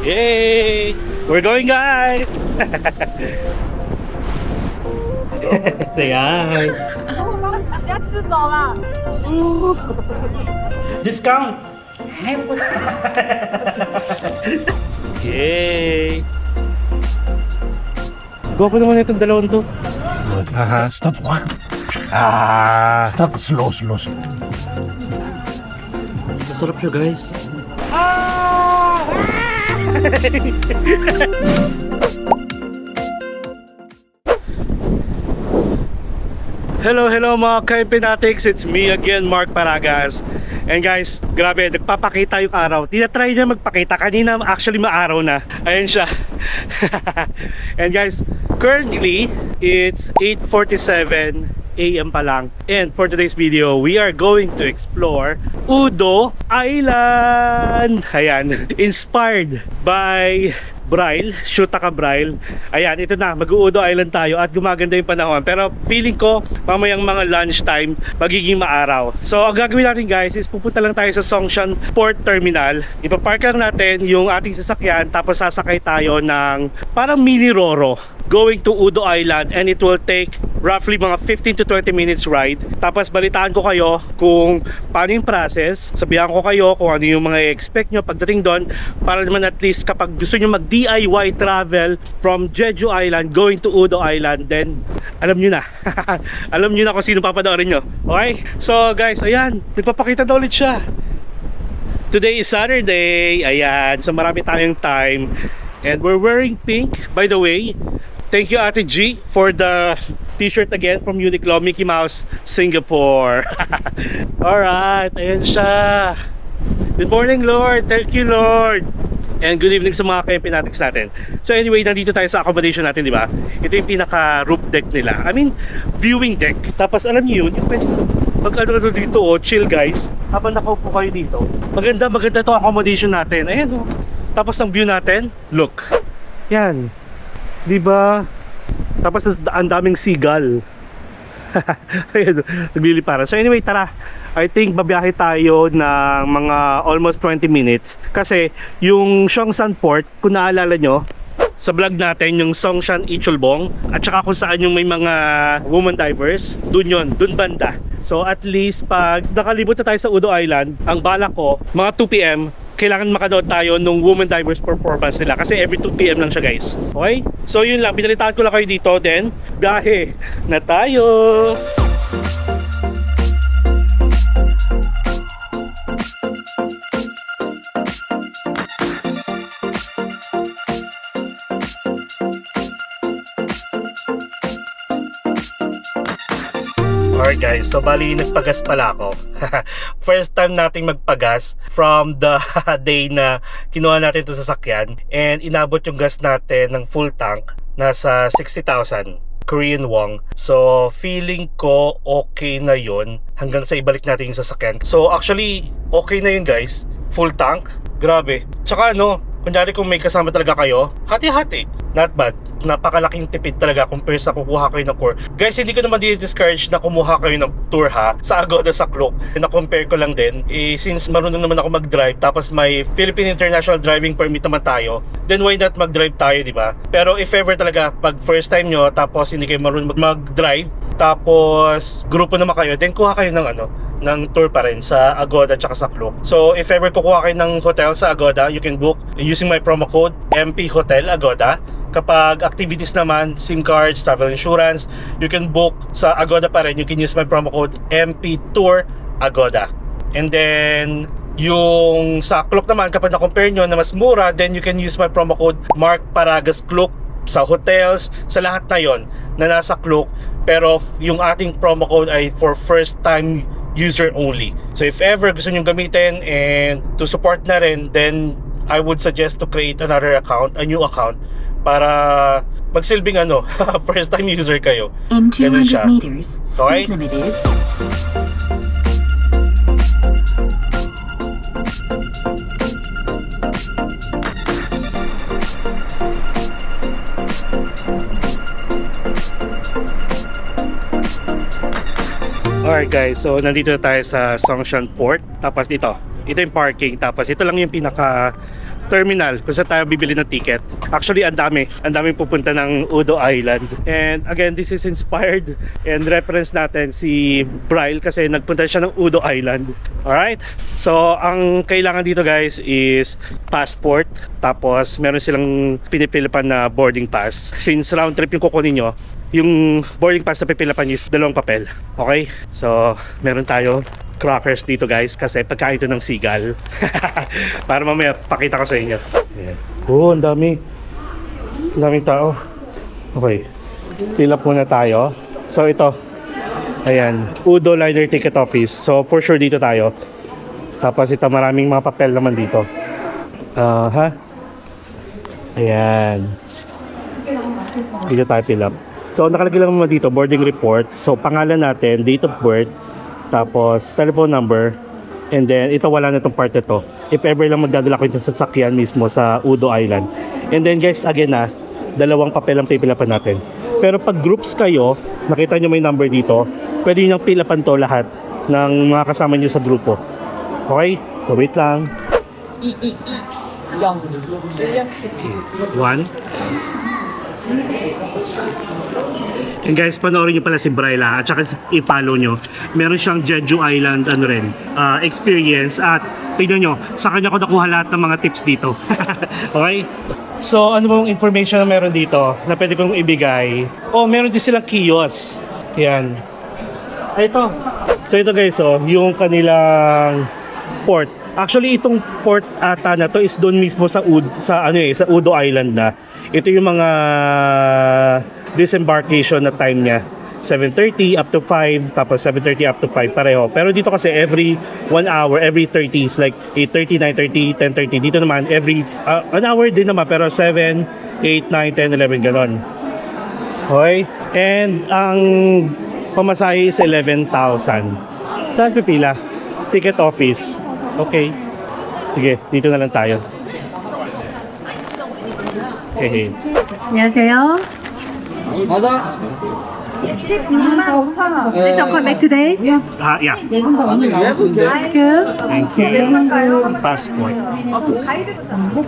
Yay! We're going, guys! Say hi! 要吃饱了。 Discount! Yay! Gwapo naman itong dalawang to. Stop one. Stop slow. Masarap siya, guys. Hello mga ka-Impinatics, it's me again, Mark Paragas. And guys, grabe, nagpapakita yung araw. Tinatry niya magpakita, kanina actually maaraw na. Ayan siya. And guys, currently, it's 8:47 AM pa lang. And for today's video, we are going to explore Udo Island. Ayan, inspired by Braille, Shutaka Braille. Ayan, ito na, mag-Udo Island tayo at gumaganda yung panahon. Pero feeling ko, mamayang mga lunchtime, magiging maaraw. So, ang gagawin natin guys is pupunta lang tayo sa Songshan Port Terminal. Ipapark lang natin yung ating sasakyan, tapos sasakay tayo ng parang mini Roro going to Udo Island, and it will take roughly mga 15 to 20 minutes ride. Tapos balitaan ko kayo kung paano yung process. Sabihan ko kayo kung ano yung mga expect nyo pagdating doon, para naman at least kapag gusto nyo mag DIY travel from Jeju Island going to Udo Island, then alam nyo na. Alam nyo na kung sino papanoorin nyo. Okay? So guys, ayan, nagpapakita na ulit siya. Today is Saturday. Ayan, so marami tayong time. And we're wearing pink, by the way. Thank you Ate G for the t-shirt again from Uniqlo, Mickey Mouse Singapore. Alright, ayan siya. Good morning Lord, thank you Lord. And good evening sa mga ka-Impinatics natin. So anyway, nandito tayo sa accommodation natin, di ba? Ito yung pinaka roof deck nila. I mean, viewing deck. Tapos alam niyo yun, yung pwede mag-ano dito, oh, chill guys. Habang nakaupo kayo dito. Maganda to accommodation natin. Ayan oh. Tapos ang view natin, look. Yan. Diba? Tapos ang daming seagull. Ayun, nagliliparan. So anyway, tara. I think babiyahe tayo ng mga almost 20 minutes. Kasi yung Songshan Port, kung naalala nyo, sa vlog natin yung Songshan Ichulbong, at saka kung saan yung may mga woman divers, dun banda. So at least pag nakalibot na tayo sa Udo Island, ang balak ko, mga 2 PM, kailangan makanood tayo nung woman divers performance nila kasi every 2 PM lang siya guys. Okay? So yun lang, binalitaan ko lang kayo dito, then biyahe na tayo. Alright guys, so bali nagpagas pala ako. First time nating magpagas from the day na kinuha natin ito sa sasakyan, and inabot yung gas natin ng full tank, nasa 60,000 Korean won. So feeling ko okay na yun hanggang sa ibalik natin yung sasakyan. So actually okay na yun guys, full tank, grabe. Tsaka ano, kunyari kung may kasama talaga kayo, hati-hati, not bad. Napakalaking tipid talaga compare sa kukuha kayo ng tour. Guys, hindi ko naman di-discourage na kumuha kayo ng tour ha, sa Agoda sa Klook. Na-compare ko lang din, since marunong naman ako mag-drive, tapos may Philippine International Driving Permit naman tayo, then why not mag-drive tayo, di ba? Pero if ever talaga, pag first time nyo, tapos hindi kayo marunong mag-drive, tapos grupo naman kayo, then kuha kayo ng tour pa rin sa Agoda tsaka sa Klook. So if ever kukuha kayo ng hotel sa Agoda, you can book using my promo code MP Hotel Agoda. Kapag activities naman, SIM cards, travel insurance, you can book sa Agoda pa rin. You can use my promo code MP Tour Agoda. And then yung sa Klook naman, kapag na-compare nyo na mas mura, then you can use my promo code Mark Paragas Klook sa hotels, sa lahat na yon na nasa Klook. Pero yung ating promo code ay for first time user only. So if ever gusto nyo gamitin and to support na rin, then I would suggest to create another account, a new account, para magsilbing first time user kayo. In Ganun 200 siya. meters, Okay? speed limit is... Alright guys, so nandito na tayo sa Songshan Port. Tapos ito yung parking. Tapos ito lang yung pinaka terminal kung saan tayo bibili ng ticket. Actually, ang daming pupunta ng Udo Island. And again, this is inspired and reference natin si Bryle kasi nagpunta siya ng Udo Island. Alright? So, ang kailangan dito guys is passport. Tapos, meron silang pinipilipan na boarding pass. Since round trip yung kukunin nyo, yung boarding pass na pipilipan nyo is 2 papel. Okay? So, meron tayo crackers dito guys kasi pagkain ito ng seagull. Para mamaya pakita ko sa inyo. Ayan. Oh, ang dami. Ang daming tao. Okay. Fill up muna tayo. So ito. Ayan. Udo Liner Ticket Office. So for sure dito tayo. Tapos ito maraming mga papel naman dito. Ayan. Dito tayo fill up. So nakalagay lang naman dito boarding report. So pangalan natin, date of birth, tapos telephone number, and then ito wala na itong part ito. If ever lang magdadala ko ito sa sasakyan mismo sa Udo Island. And then guys, again 2 papel ang pipilapan natin. Pero pag groups kayo, nakita nyo may number dito, pwede nyo pilapan to lahat ng mga kasama nyo sa grupo. Okay? So wait lang. 1. And guys, panoorin nyo pala si Bryle at saka i-follow nyo. Meron siyang Jeju Island experience at tignan nyo, sa kanya ko nakuha lahat ng mga tips dito. Okay? So, ano bang information na meron dito na pwede kong ibigay? Oh, meron din silang kiosk. Yan. Ay, ito. So, ito guys, yung kanilang port. Actually, itong port ata na to is doon mismo sa Udo Island na. Ito yung mga disembarkation na time niya. 7:30 up to 5, tapos 7:30 up to 5 pareho. Pero dito kasi every 1 hour, every 30 is like 8:30, 9:30, 10:30. Dito naman every 1 hour din naman pero 7, 8, 9, 10, 11 ganon. Okay? And ang pamasahe is 11,000. Saan pipila? Ticket office. Okay. Sige, dito na lang tayo. Okay. 안녕하세요. 맞아. Did you come back today? Yeah. 아니 예쁜데. Thank you. Thank you. Passport.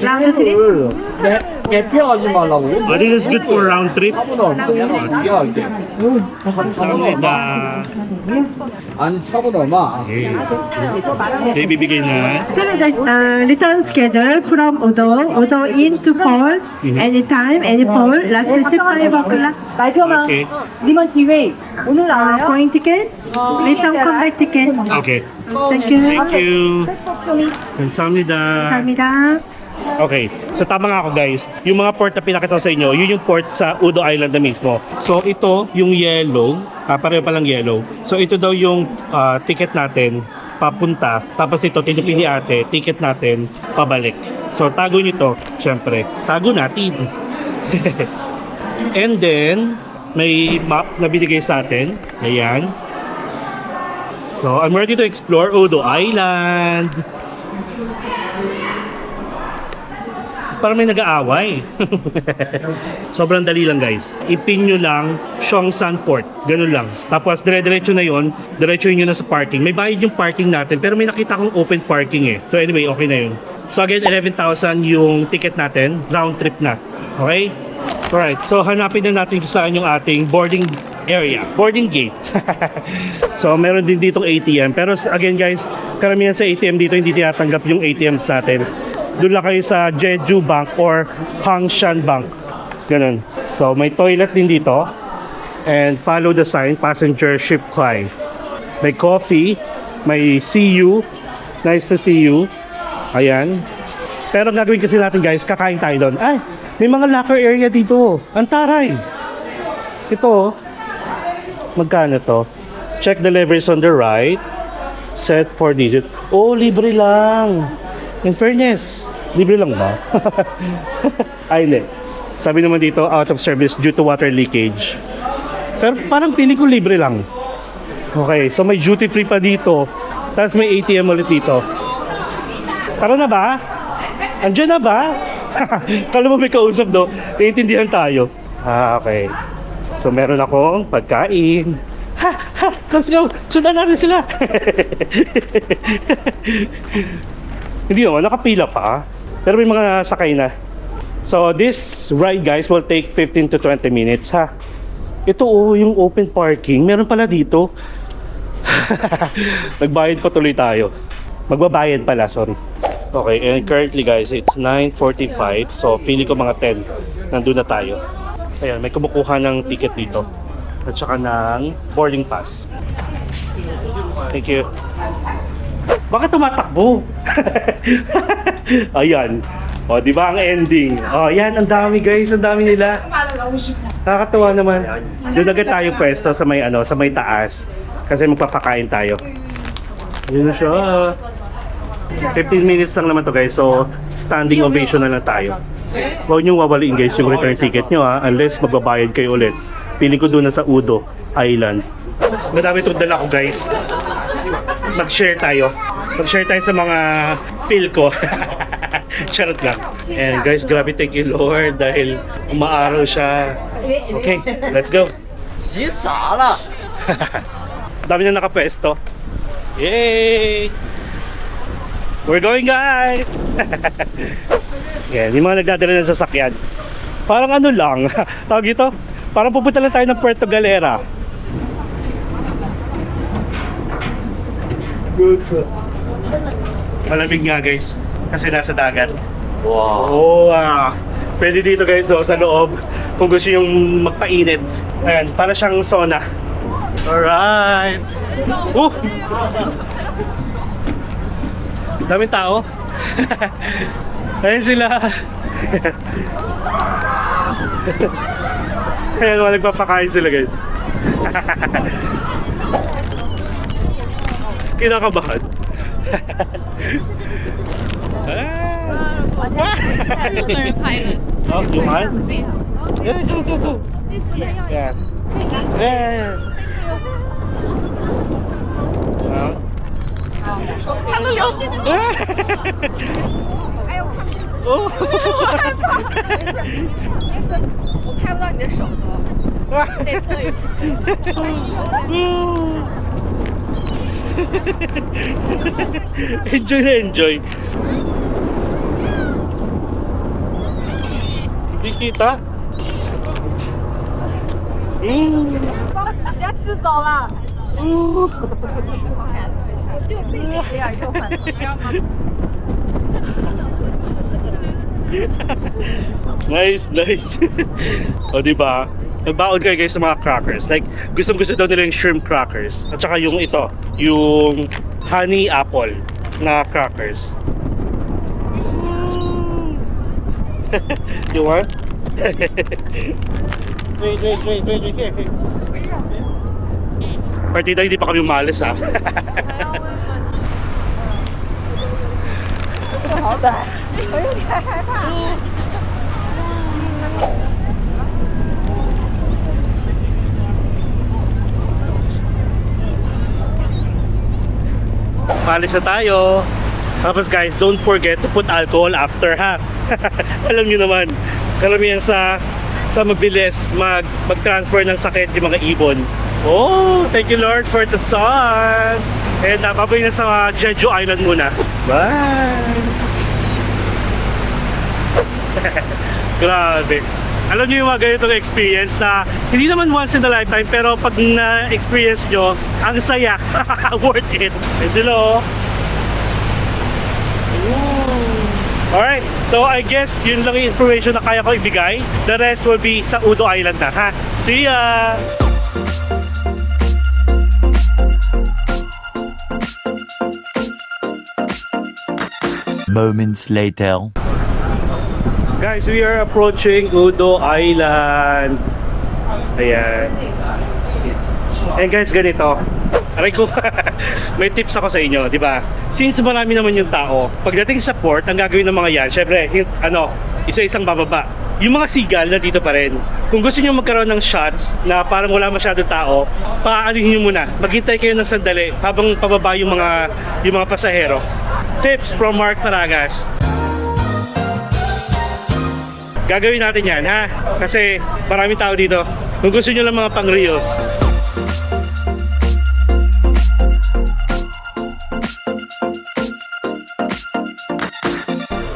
Round trip. 개피하지 말라고. But it is good for round trip. 차보다 얼마야 이게? Sameda. 아니 차보다 얼마? Okay, bibigay na. Return schedule from Udo in to Seoul. Anytime, any Seoul. Last 15 o'clock. Okay. 리먼 지웨이 오늘 나와요? Going ticket. Return comeback ticket. Okay. Thank you. Thank you. Sameda. 감사합니다. Okay. So tama nga ako guys. Yung mga port na pinakita ko sa inyo, yun yung port sa Udo Island na mismo. So ito yung yellow. Pareho palang yellow. So ito daw yung ticket natin papunta. Tapos ito, tinipin ni ate, ticket natin pabalik. So tago nyo to, syempre. Tago natin. And then, may map na binigay sa atin. Ayan. So, I'm ready to explore Udo Island. Parang may nag-aaway. Sobrang dali lang guys. Ipin nyo lang Seongsan Port. Ganun lang. Tapos dire-diretso na yon, diretso nyo na sa parking. May bayad yung parking natin pero may nakita kong open parking eh. So anyway, okay na yun. So again, 11,000 yung ticket natin. Round trip na. Okay? Alright, so hanapin na natin kung saan yung ating boarding area, boarding gate. So meron din ditong ATM. Pero again guys, karamihan sa ATM dito hindi tinatanggap yung ATMs natin. Doon lang kayo sa Jeju Bank or Hangshan Bank. Ganun. So may toilet din dito. And follow the sign, passenger ship high. May coffee, may see you. Nice to see you. Ayan. Pero gagawin kasi natin guys, kakain tayo doon. Ay, may mga locker area dito. Ang taray. Ito, magkano to? Check the levers on the right. Set 4 digit. Oh, libre lang. In fairness, libre lang ba? Ay, hindi. Sabi naman dito, out of service due to water leakage. Pero parang feeling ko libre lang. Okay, so may duty free pa dito. Tapos may ATM ulit dito. Tara na ba? Andiyan na ba? Kala mo may kausap do, naiintindihan tayo. Okay. So meron akong pagkain. Let's go! Sundan natin sila! Hindi naman, nakapila pa. Pero may mga sakay na. So this ride guys will take 15 to 20 minutes ha. Ito yung open parking. Meron pala dito. Nagbayad pa tuloy tayo. Magbabayad pala, sorry. Okay, and currently guys, it's 9:45. So feeling ko mga 10. Nandun na tayo. Ayan, may kumukuha ng ticket dito. At saka ng boarding pass. Thank you. Bakit tumatakbo? Ayan. O, di ba ang ending? O, yan, ang dami guys, ang dami nila. Nakakatuwa naman. Doon agad tayo pwesto sa may sa may taas. Kasi magpapakain tayo. Yun na siya. 15 minutes lang naman to guys. So, standing ovation na lang tayo. Huwag niyong wawaliin guys yung return ticket nyo unless magbabayad kayo ulit. Piling ko doon na sa Udo Island. Madami itong dala ko guys. Mag-share tayo. Mag-share tayo sa mga feel ko. Charot lang. And guys, grabe, thank you Lord dahil umaaraw siya. Okay, let's go. 洗傻了。 Dami na nakapwesto. Yay! We're going guys! Yan, yung mga nagdadala ng sasakyan. Parang ano lang, tawag ito, parang pupunta lang tayo ng Puerto Galera. Malamig nga guys, kasi nasa dagat. Wow. Oh, pwede dito guys sa loob kung gusto yung magpainit. Ayan, para siyang sauna. Alright! Daming tao. Ayan sila. Ayan, wala nagpapakain sila guys. Kinakabahan. Oh, you want? Yeah, go. Yeah. Yeah. Oh. 我拍不到你的手都，得侧一点。 Enjoy na enjoy. Hindi kita. 要吃走了。我就自己这样就很。 Nice. O diba? Nagbaon kayo guys sa mga crackers. Like, gustong-gusto daw nila yung shrimp crackers. At saka yung ito, yung honey apple na crackers. You want? Wait. Partida, hindi pa kami umalis ha. Palis na tayo. Tapos guys, don't forget to put alcohol after ha. Alam niyo naman, karamihan sa mabilis mag-transfer ng sakit yung mga ibon. Oh, thank you Lord for the sun. And babay na sa Jeju Island muna. Bye! Grabe. Alam niyo yung mga ganitong experience na hindi naman once in a lifetime pero pag na-experience nyo, ang saya. Worth it. Yan sila oh. Alright, so I guess yun lang yung information na kaya ko ibigay. The rest will be sa Udo Island na ha. See ya! Moments later. Guys, we are approaching Udo Island. Ayan. And guys, ganito. Aray ko, may tips ako sa inyo, di ba? Since marami naman yung tao, pagdating sa port, ang gagawin ng mga yan, syempre, isa-isang bababa. Yung mga seagull na dito pa rin. Kung gusto nyo magkaroon ng shots na parang wala masyadong tao, paalihin nyo muna. Maghintay kayo ng sandali habang pababa yung mga pasahero. Tips from Mark Paragas. Gagawin natin yan ha, kasi maraming tao dito. Kung gusto nyo lang mga pang-reels.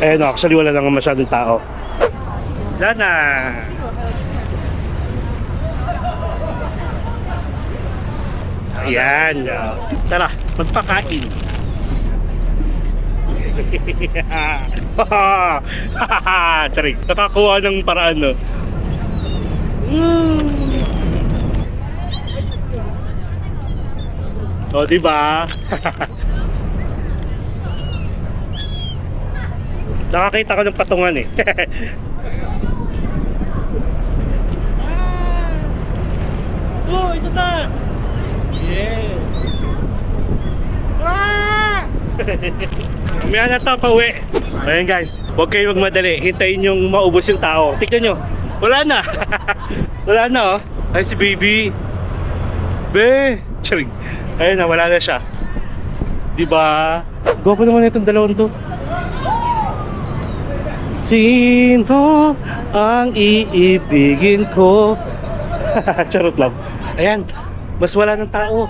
Ayan, actually wala lang masyadong tao. Wala na. Ayan. Tara, magpakain. Charing, nakakuha ng paraan, no? O, diba? Nakakita ko ng patungan eh. Oh, ito na! Yeah! Mamaya na ito, pauwi. Ayan guys, huwag kayong magmadali. Hintayin yung maubos yung tao. Tignan nyo, wala na. Wala na oh. Ay si baby. Be! Charing. Ayun na, wala na siya. Diba? Gwapo naman itong dalawang to. Sino ang iibigin ko? Charot lang. Ayan, mas wala ng tao.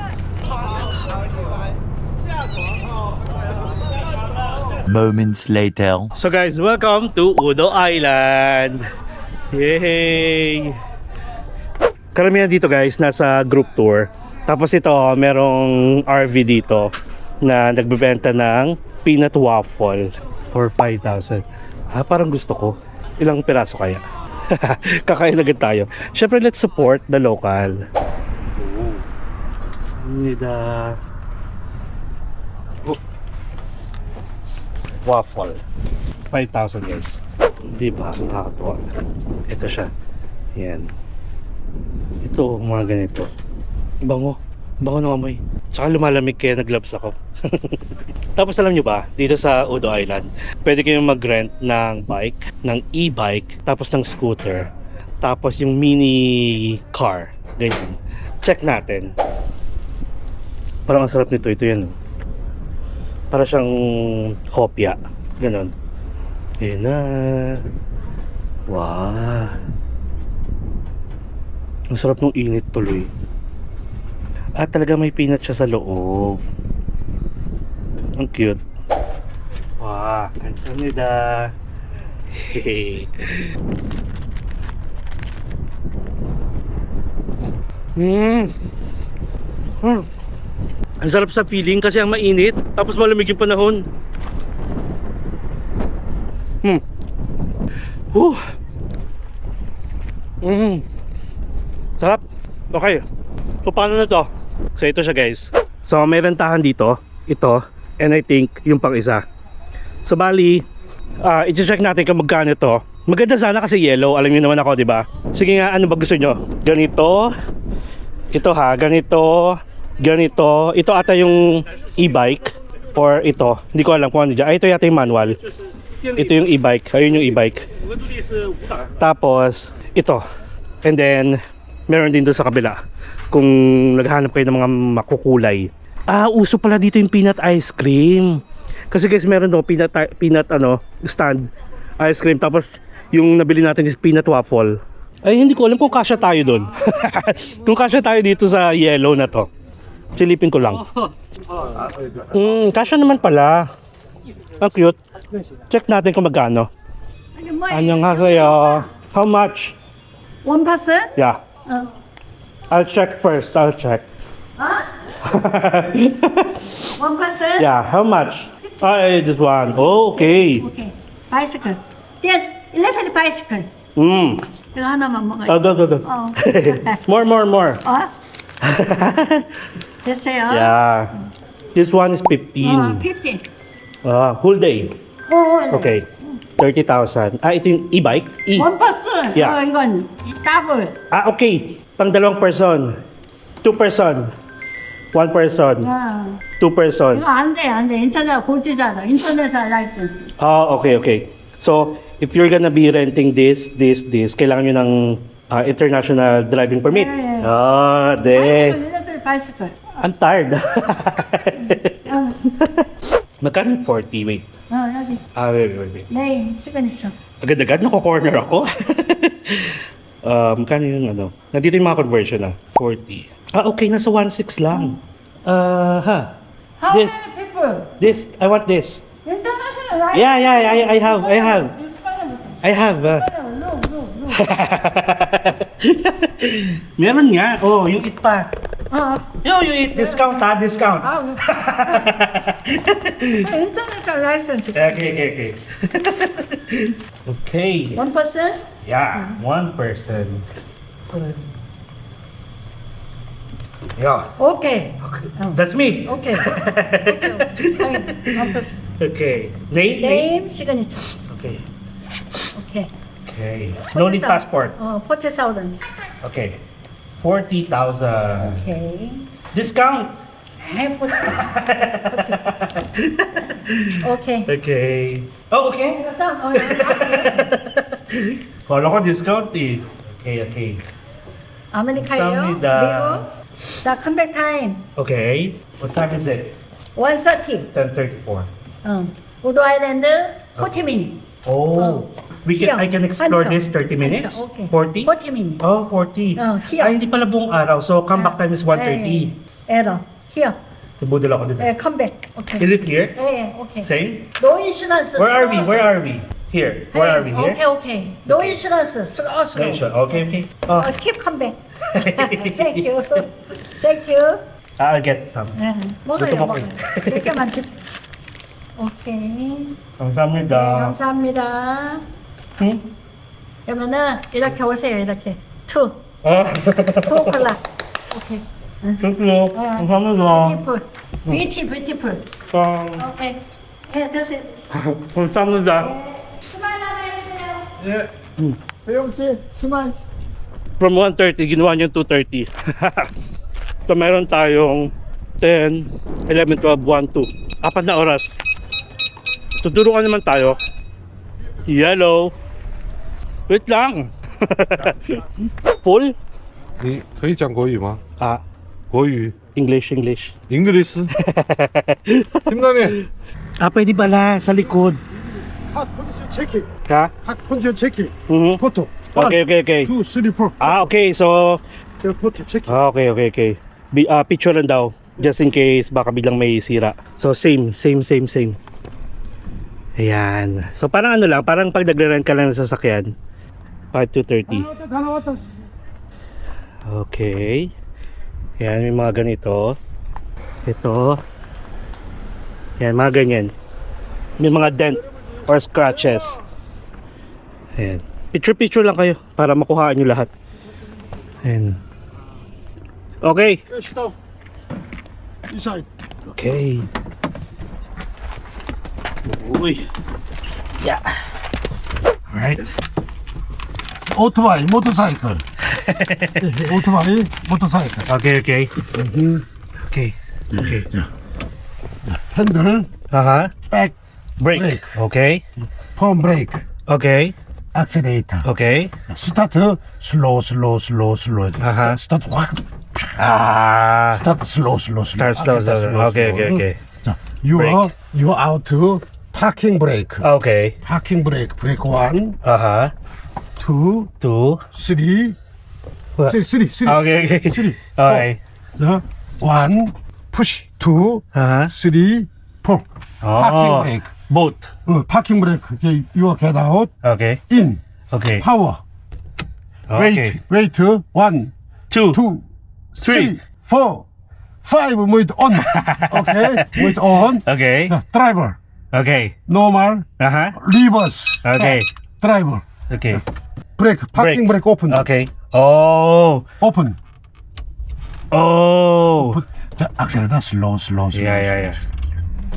Moments later. So guys, welcome to Udo Island. Yay! Karamihan dito guys, nasa group tour. Tapos ito, merong RV dito na nagbebenta ng peanut waffle for 5,000. Parang gusto ko. Ilang piraso kaya? Kakain agad tayo. Syempre, let's support the local. Waffle 5,000 guys. Di ba? Nakakatuwa. Ito siya. Yan. Ito, mga ganito. Bango. Bango ng amoy. Tsaka lumalamig kaya nag-gloves ako. Tapos alam nyo ba, dito sa Udo Island, pwede kayong mag-rent ng bike, ng e-bike, tapos ng scooter, tapos yung mini car. Ganyan. Check natin. Parang ang sarap nito. Ito yan. Para siyang hopya. Ganon. Ayan na. Wow. Ang sarap ng init tuloy. At talaga may peanut siya sa loob. Ang cute. Wow. Kansanida. Hehehe. Ang sarap sa feeling kasi ang mainit tapos malamig yung panahon. Sarap. Okay. So paano na to? So ito siya guys. So may rentahan dito. Ito. And I think yung pang isa. So bali, i-check natin kung magkano to. Maganda sana kasi yellow. Alam niyo naman ako, di ba? Sige nga, ano ba gusto nyo? Ganito. Ito ha, ganito. Ganito. Ito ata yung e-bike. Or ito. Hindi ko alam kung ano dyan. Ito yata yung manual. Ito yung e-bike. Ayun yung e-bike. Tapos, ito. And then, meron din doon sa kabila. Kung naghahanap kayo ng mga makukulay. Uso pala dito yung peanut ice cream. Kasi guys, meron doon peanut stand ice cream. Tapos, yung nabili natin is peanut waffle. Ay, hindi ko alam kung kasya tayo doon. Kung kasya tayo dito sa yellow na to. Silipin ko lang. Kasya naman pala. Ang cute. Check natin kung magkano. 안녕하세요. How much? One person? Yeah. I'll check first. I'll check. One person? Yeah, how much? This one. Oh, okay. Okay. Bicycle. Then electric bicycle. 이거 하나만 먹어요. Go. More. 됐어요? Yeah. This one is 15. 15. Whole day. 오, Okay. 30,000. Ito yung e-bike? One person. Yeah. 이건 double. Okay. Pang dalawang person. 2 person. 1 person. 아, 2 person. 이거 안 돼. 인터넷 고지잖아. 인터넷 라이센스. Okay. So, if you're gonna be renting this, kailangan nyo ng international driving permit. Yeah. De. Bicycle. I'm tired. Magkano 40? Wait. 여기. Wait. 네, 시그니처. Agad-agad, nako-corner ako. Magkano yung nandito yung mga conversion 40. Okay, nasa 1.6 lang. How This. many people? I want this. International Yeah, I have. Meron nga. Oh, yung eat pa. Yo, you eat. Discount ha, discount. International license. Okay. Okay. 1%? Yeah, one person. Yeah. Okay. That's me. Okay. Fine. 1%. Okay. Name? Name, signature. Okay. Okay. Okay. No need passport. 40,000. Okay. 40,000. Okay. Discount. Okay. Okay. Oh, okay. Kala ko discount eh. Okay. 아메리카예요. 감사합니다. 그리고 자 컴백 타임 Okay. What time is it? 1:30. 10:34. 우도 아일랜드 40미니. Oh. I can explore 한참. this 30 minutes? 한참, okay. 40? 40미니. Oh, 40. here. Ay, hindi pala buong araw. So, comeback time is 1:30. 에러. Here. Budol ako dito. 컴백. Okay. Is it here? 예, 오케이. Same? 노 인슈런스. Where are we? Here. Where are we? Here? 오케이. 노 인슈런스. 슬로우. Okay. Oh, Keep 컴백. Thank you. Thank you. I'll get some. 먹어요, 이것도 먹어요. 몇 개만 주세요. 오케이. 감사합니다. 감사합니다. 그러면은 이렇게 오세요, 이렇게. 투 콜라. 오케이. 땡큐. 감사합니다. 뷰티풀. 뷰티풀. 오케이. 네, 드세요. 감사합니다. 스마일 하나 해주세요. 예. 혜영 씨, 스마일. From 1:30, ginawa niyo 2:30. So, meron tayong 10, 11, 12, 1, 2. 4 na oras. Tuturuan naman tayo. Yellow. Wait lang. Full? 你可以讲国语吗？ Ah, 国语 English. English 팀장님 Pwede pala sa likod. 각 컨디션 체킹. Ha? 각 컨디션 체킹. Mhm. 포토. Okay. 2, 3, 4. Okay, so 포토 체킹. okay. Picture lang daw just in case baka biglang may sira. So same. Ayan. So parang parang pag nagre-rent ka lang ng sasakyan 5 to 30. 다 나왔다. Okay. Ayan, may mga ganito. Ito. Ayan, mga ganyan. May mga dent or scratches. Ayan. Picture lang kayo para makuhaan nyo lahat. Ayan. Okay. Sit down. Inside. Okay. Uy. Yeah. Alright. 오토바이, 모터사이클. 오토바이, 모터사이클. Okay. 자, 핸들, Uh-huh. 백, Brake. 브레이크, Okay. 펌 브레이크, Okay. 액셀레이터. Okay. 스타트, 슬로우. 아하. 스타트 확. 스타트 슬로우. Start slow. Okay. 자, you out to parking brake. Okay. parking brake. 브레이크 1, Uh-huh. 2, 2. 3. What? 3. Okay. 3. Okay. 자, 1, push. 2, Uh-huh. 3, 4. parking Oh. brake. Both. parking brake. You get out. Okay. In. Okay. Power. Okay. Wait. 1, 2. 2, 3. 3, 4, 5. With on. Okay. With on. Okay. 자, driver. Okay. Normal. Uh-huh. Reverse. Okay. driver. Okay. 브레이크. parking brake open. Okay. Oh. open. 자, 악셀에다 슬로우. Yeah.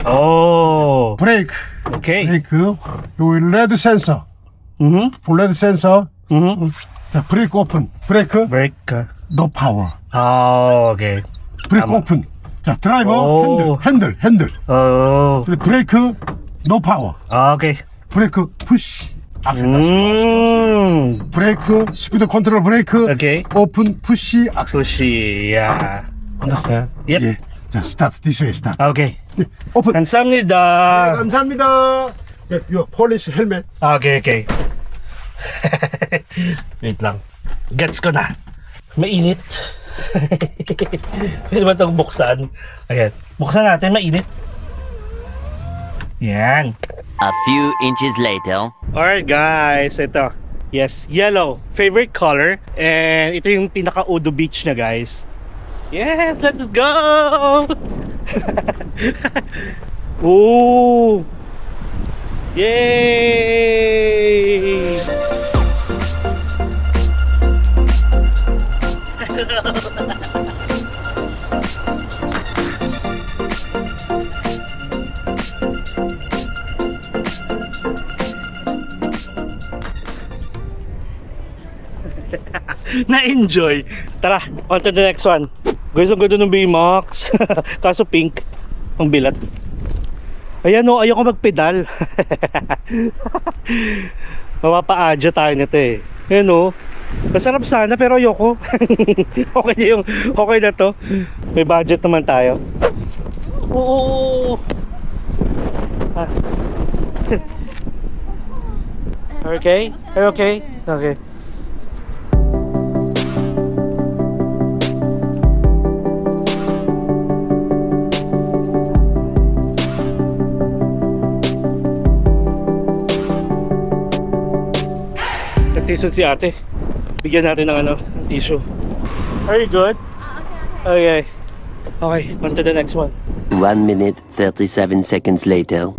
Oh. 브레이크. Okay. 브레이크. 요 레드 센서. 레드 센서. 자, 브레이크 오픈. 브레이크. Brake. 노 파워. Oh, okay. 브레이크 오픈. 자, 드라이버 오. 핸들. Oh. 브레이크 노 파워. Okay. 브레이크 푸시. 악셀. 브레이크 스피드 컨트롤 브레이크. Okay. 오픈 푸시 악셀. Sushi. Yeah. understand? Yep. 예. 자, 스타트. this way 스타트. Okay. 예, 오픈. 감사합니다. 감사합니다. 예, 요 폴리시 헬멧. Okay. Wait lang. Gets ko na. Mainit. Pwede ba itong buksan? Ayan. Buksan natin, mainit. Yan. A few inches later. Alright guys, ito. Yes, yellow. Favorite color. And ito yung pinaka-Udo Beach na guys. Yes, let's go! Ooh! Yay! Na-enjoy. Tara, on to the next one. Guys, ang ganda ng Baymax. Kaso pink. Ang bilat. Ayan o, ayoko magpedal. Mapapa-adja tayo nito eh. Ayan o. Masarap sana pero ayoko. Okay na to. May budget naman tayo. Oo. Ah. Okay? Are you okay? Okay. Nag-tissue si ate. Bigyan natin ng ano, ng tissue. Are you good? Okay. Okay, on to the next one. 1 minute 37 seconds later.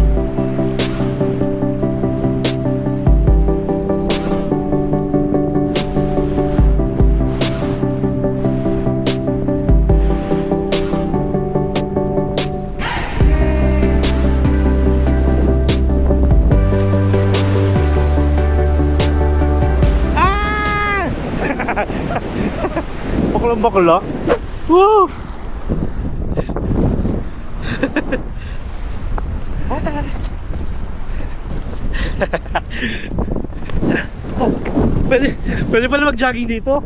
Bakla. Woo! Pwede pala mag-jogging dito.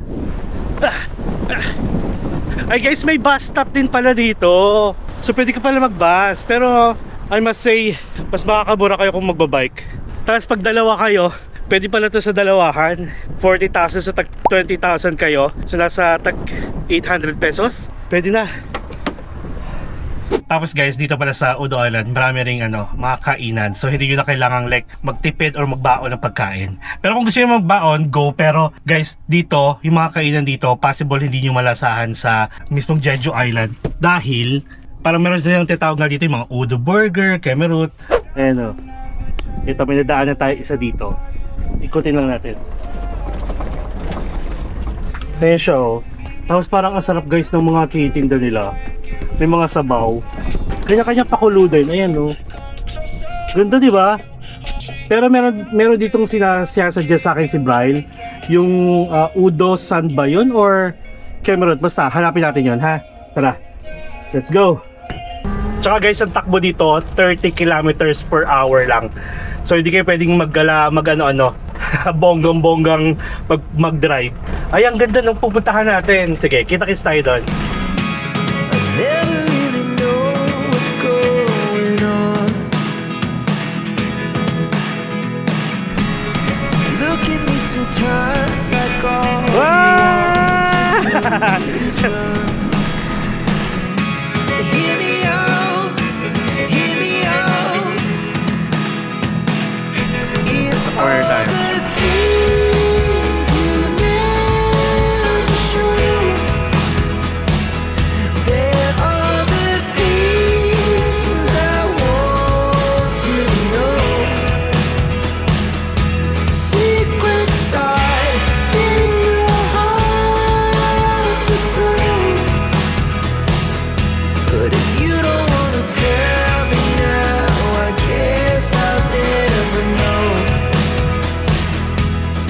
Ay guys, may bus stop din pala dito. So pwede ka pala mag-bus. Pero I must say, mas makakabura kayo kung magbabike. Tapos pag dalawa kayo, pwede pala to sa dalawahan. 40,000 sa tag 20,000 kayo. So nasa tag 800 pesos. Pwede na. Tapos guys, dito pala sa Udo Island, marami ring mga kainan. So hindi nyo na kailangang like magtipid or magbaon ng pagkain. Pero kung gusto nyo magbaon, go. Pero guys, dito, yung mga kainan dito, possible hindi nyo malasahan sa mismong Jeju Island. Dahil, parang meron sila yung tinatawag nga dito yung mga Udo Burger, Kemerut. Ayan o. Ito, may nadaan na tayo isa dito. Ikutin lang natin. Ayan siya o. Tapos parang ang sarap guys ng mga kitinda nila. May mga sabaw. Kanya-kanya pakulo din. Ayan o. Ganda diba? Pero meron ditong sinasuggest sa akin si Bryle. Yung Udo San ba yun? Or Kemerut? Basta hanapin natin yun ha. Tara. Let's go. Tsaka guys, ang takbo dito 30 kilometers per hour lang. So hindi kayo pwedeng bonggang-bonggang mag-drive. Ay, ang ganda ng pupuntahan natin. Sige, kita-kits tayo doon. Never really know what's going on. Look at me sometimes like all you want to do is run. Hear me out, hear me out. It's all the things you never show. There are the things I want to know. Secrets start in your heart so slow. But if you don't wanna tell me now, I guess I'll never know.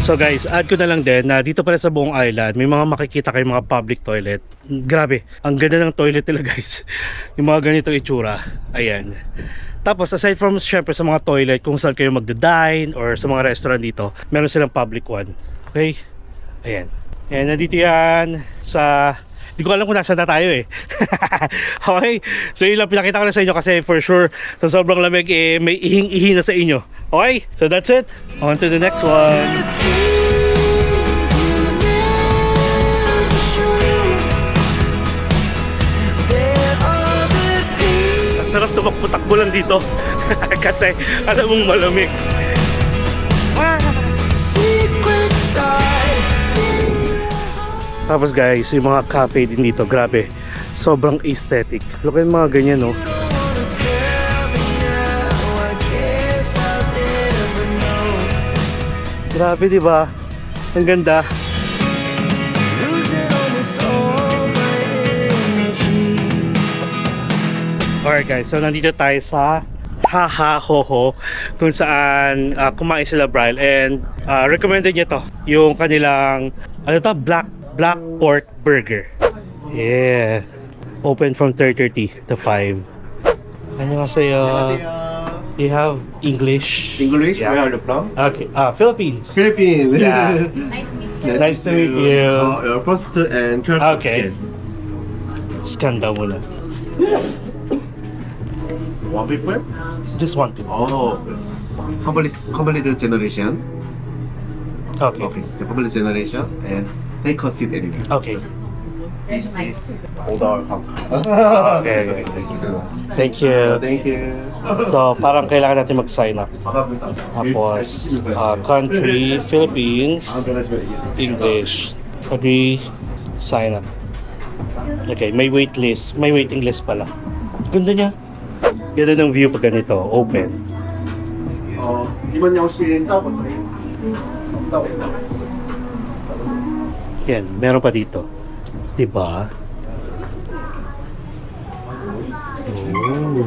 So guys, add ko na lang din na dito pala sa buong island, may mga makikita kayong mga public toilet. Grabe, ang ganda ng toilet nila guys. Yung mga ganitong itsura. Ayan. Tapos aside from syempre sa mga toilet, kung saan kayo magda-dine or sa mga restaurant dito, meron silang public one. Okay? Ayan. Ayan, nandito yan sa... Hindi ko alam kung nasaan na tayo eh. Okay? So yun lang pinakita ko na sa inyo kasi for sure sa sobrang lamig may ihing-ihi na sa inyo. Okay? So that's it. On to the next one. Things you never show. There are the things Ang sarap tumakbo-takbo lang dito. Kasi alam mong malamig. Secret start. Tapos guys, yung mga cafe din dito, grabe. Sobrang aesthetic. Look at yung mga ganyan, no? Wanna tell me now? I guess I'll never know. Grabe, di ba? Ang ganda. Losing almost all my energy. Alright guys, so nandito tayo sa Haha Hoho kung saan kumain sila Bryle and recommended niya to yung kanilang ano to, black pork burger. Yeah. Open from 3:30 to 5. 안녕하세요. You have English? English? Yeah. Where are you from? Okay. Philippines. Philippines. Yeah. Nice to meet you. Your first and third. Okay. Scan daw muna. One people? Just one people. Oh. Complete generation. Okay. Okay. The complete generation and take a seat anywhere. Okay. This is older couple. Okay. Thank you. Thank you. So, parang kailangan natin mag-sign up. Tapos, country, Philippines, English. Country, sign up. Okay, may wait list. May waiting list pala. Ganda niya. Ganda ng view pag ganito, open. 이번 영신 따고. Yan, meron pa dito. Diba? Oh.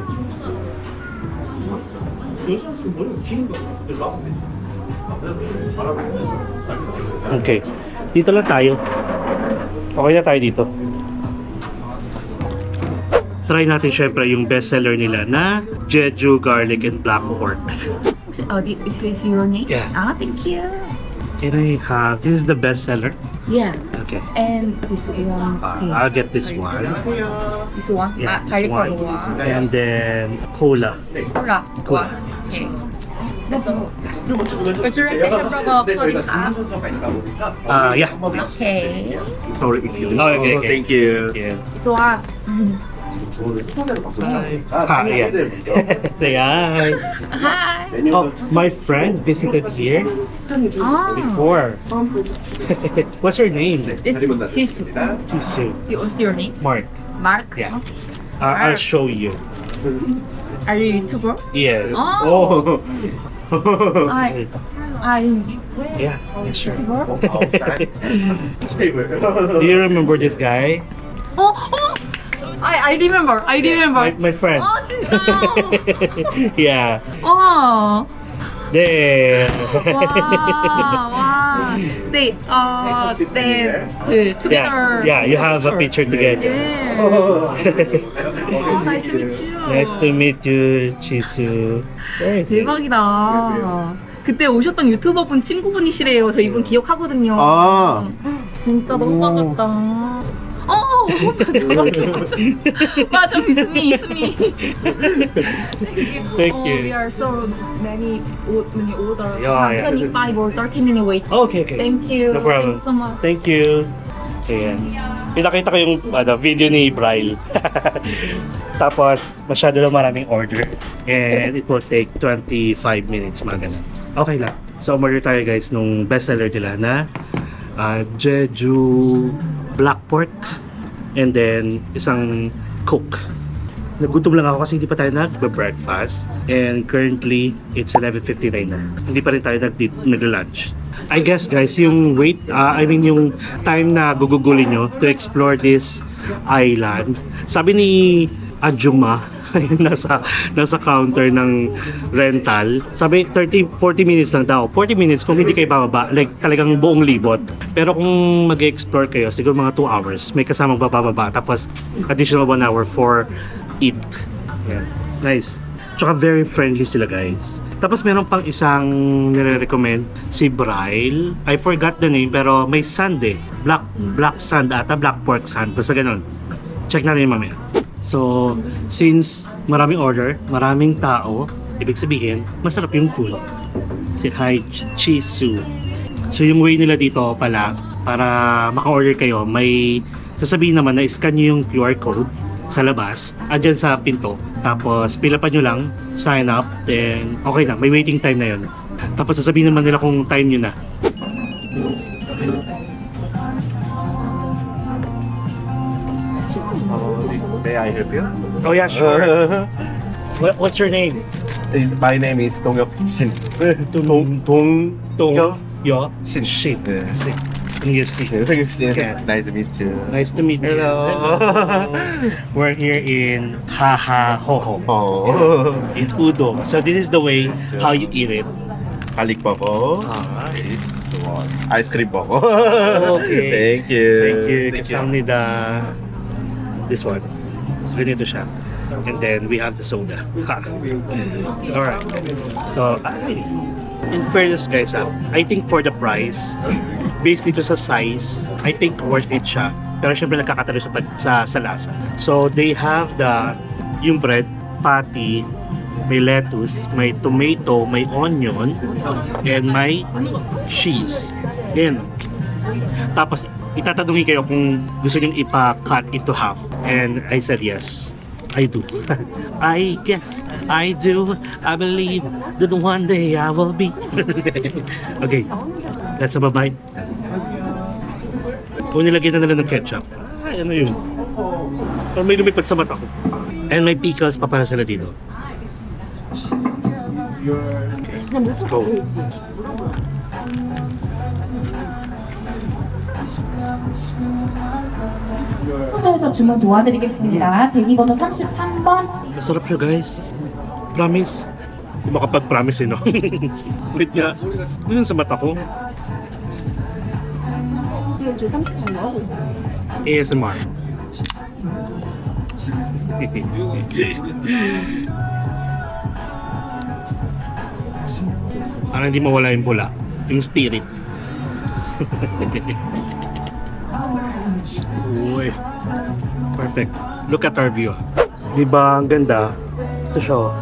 Okay. Dito lang tayo. Okay na tayo dito. Try natin syempre yung bestseller nila na Jeju Garlic and Black Pork. Oh, this is your name? Yeah. Ah, thank you. Can I have, this is the bestseller? Yeah. Okay. And this one. Okay. I'll get this one. This one? Yeah, Curry this one. one. And then cola. Cola. Cola. One. Okay. That's all. Would you like the hamburger cut in half? Yeah. Okay. Sorry if you. Oh, okay, okay. Thank you. Yeah. This one. Yeah. Say hi. Hi. Oh, my friend visited here Oh. before. What's your name? This is Jisoo. what's your name? Mark. Mark? Yeah. Okay. I'll show you. Are you YouTuber? Yes. Oh. Oh. Yeah, sure. Stable. Do you remember this guy? Oh. I remember. My friend. 아 진짜요? Yeah. 와. There. 와. 네. 그 together. Yeah, you have a picture together. 예. Nice to meet you. Nice to meet you, Jisoo. 대박이다. 그때 오셨던 유튜버분 친구분이시래요. 저 이분 기억하거든요. 아. 진짜 너무 반갑다. 맞아, 이수미. Thank We you. are so many order. Yeah. 25 or 30 minute wait. Okay. Thank you. No problem. Thank you so much. Thank you. Ayan. Pinakita ko yung video ni Bryle. Tapos, masyado lang maraming order. And it will take 25 minutes, mga ganun. Okay lang. So, umorder tayo guys nung bestseller nila na Jeju Black Pork and then isang Coke. Nagutom lang ako kasi hindi pa tayo nag-breakfast and currently it's 11:59 na. Hindi pa rin tayo nag-lunch. I guess guys, yung yung time na gugugulin nyo to explore this island. Sabi ni Ajuma, nasa counter ng rental. Sabi 40 minutes lang daw. 40 minutes kung hindi kayo bababa, like talagang buong libot. Pero kung mag-explore kayo, siguro mga 2 hours, may kasamang bababa. Tapos additional 1 hour for eat. Yeah. Nice. Tsaka very friendly sila guys. Tapos meron pang isang nire-recommend, si Bryle. I forgot the name pero may sand eh. Black sand ata, black pork sand. Basta ganun. Check natin yung mamaya. So, since maraming order, maraming tao, ibig sabihin, masarap yung food. Si Hi Jisoo. So, yung way nila dito pala, para maka-order kayo, may sasabihin naman na scan nyo yung QR code. sa labas, andyan sa pinto. Tapos, pila pa nyo lang, sign up, then okay na, may waiting time na yun. Tapos, sasabihin naman nila kung time nyo na. May I help you? Oh yeah, sure. What's your name? My name is Dongyok Shin. Tong Yo. Yo Shin. Shin. Yeah. Shin. Yes, Shin. Dongyok Shin. Okay. Nice to meet you. Nice to meet you. Hello. We're here in Haha Hoho Oh. in Udon. So this is the way how you eat it. Halik boko. Ah. This one. Ice cream boko. Okay. Thank you. Thank you. Kasamnida. This one. So ganito siya. And then we have the soda. Alright. So, in fairness guys, I think for the price, based dito sa size, I think worth it siya. Pero syempre nagkakatalo sa lasa. So, they have yung bread, patty, may lettuce, may tomato, may onion, and may cheese. Yan. Tapos, itatanungin kayo kung gusto nyo ipa-cut into half. And I said yes. I do. I guess I do. I believe that one day I will be. Okay. Let's have a bite. Kung nilagyan na nila ng ketchup. Ay, ano yun? Or may lumipad sa mata ko. And may pickles pa pala sila dito. Let's go. 호텔에서 주문 도와드리겠습니다. 대기번호 33번. Masarap siya guys. Promise. Kung makapag-promise no? Wait nga. Ano yun sa mata ko? ASMR. Para hindi mawala yung pula. Yung spirit. Uy. Perfect. Look at our view. Diba ang ganda? Ito siya. Oh.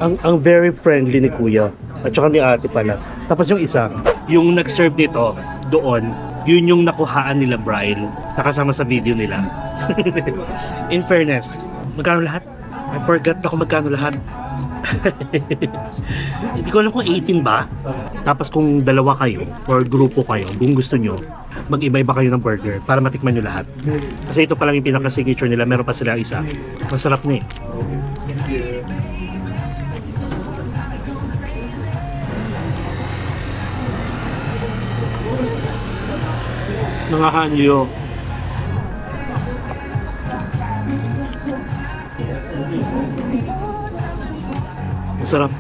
Ang very friendly ni Kuya. At saka ni Ate pala. Tapos yung isa, yung nag-serve nito doon, yun yung nakuhaan nila Brian. Nakasama sa video nila. In fairness, magkano lahat? I forgot na kung magkano lahat. Hindi ko alam kung 18 ba. Tapos kung dalawa kayo or grupo kayo, kung gusto nyo, mag-iba-iba kayo ng burger para matikman nyo lahat. Kasi ito pa lang yung pinaka-signature nila, meron pa sila isa. Masarap na eh. Mga hanyo. Masarap.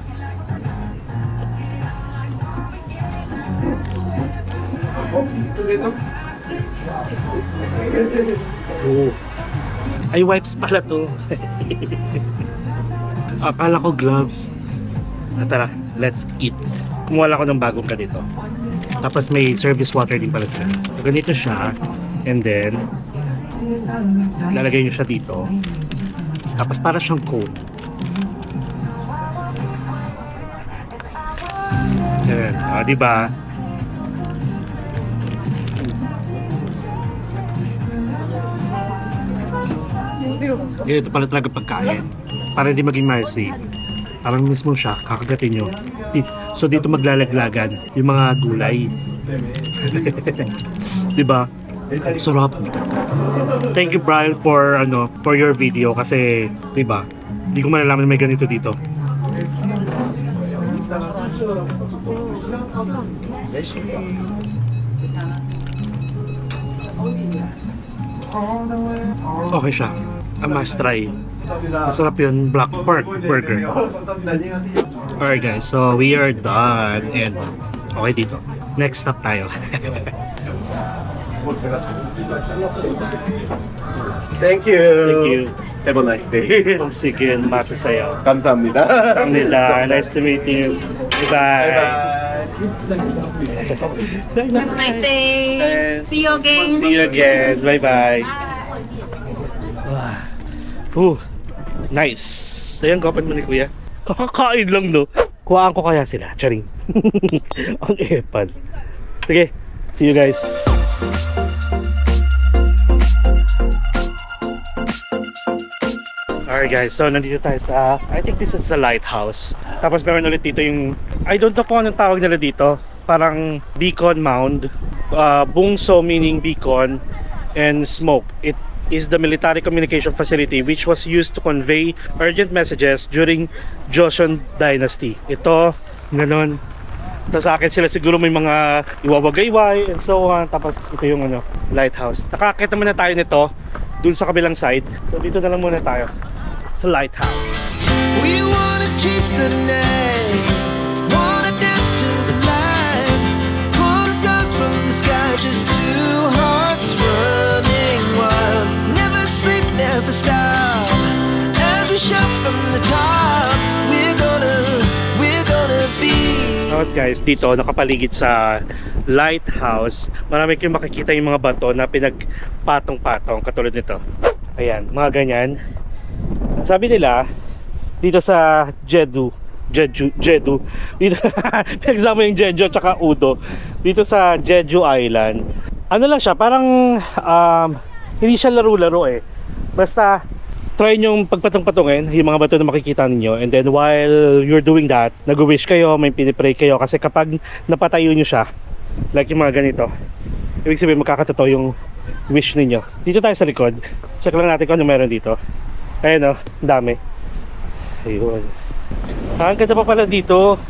Oh. Ay, wipes pala to. Akala ko gloves. Tara, let's eat. Kumuha lang ako ng bagong ganito. Tapos may service water din pala sila. So, ganito siya. And then, lalagay nyo siya dito. Tapos para siyang cone. Ayan. O, diba? Ito pala talaga pagkain. Para hindi maging messy. Parang mismo siya, kakagatin nyo. So dito maglalaglagan yung mga gulay. Diba? Sarap. Thank you Brian for your video kasi diba? Hindi ko malalaman na may ganito dito. Okay siya. I must try. Masarap yun, Black Pork Burger. Alright guys, so we are done and okay dito. Next stop tayo. Thank you. Thank you. Have a nice day. Sige, masasaya. 감사합니다. Kamnida, nice to meet you. Bye-bye. Have a nice day. See you again. See you again. Bye-bye. Nice. Ayan, kapan mo ni Kuya. Kakakain lang, no? Kuhaan ko kaya sila. Charing. Ang epal. Sige, See you guys. Alright guys, so nandito tayo sa, I think this is a lighthouse. Tapos meron ulit dito yung, I don't know kung anong tawag nila dito. Parang beacon mound. Bungso meaning beacon, and smoke. It is the military communication facility which was used to convey urgent messages during Joseon Dynasty. Ito, ganun. Tapos sa akin sila siguro may mga iwawagayway and so on. Tapos ito yung ano, lighthouse. Nakakita naman na tayo nito dun sa kabilang side. So dito na lang muna tayo sa lighthouse. We wanna chase the night, wanna dance to the light, pull the stars from the sky, just two hearts running wild. Never sleep, never stop, as we shout from the top. We're gonna be. Tapos guys, dito nakapaligid sa lighthouse, marami kayong makikita yung mga bato na pinagpatong-patong katulad nito. Ayan, mga ganyan. Sabi nila dito sa Jeju dito pinagsama yung Jeju at saka Udo dito sa Jeju Island. Ano lang siya, parang hindi siya laro-laro eh. Basta try nyo pagpatong-patungin yung mga bato na makikita ninyo, and then while you're doing that, nag-wish kayo, may pinipray kayo, kasi kapag napatayo nyo siya like yung mga ganito, ibig sabihin magkakatotoo yung wish ninyo. Dito tayo sa likod, check lang natin kung ano meron dito. Ayun o, dami. Ayun. Ang ganda pa pala dito.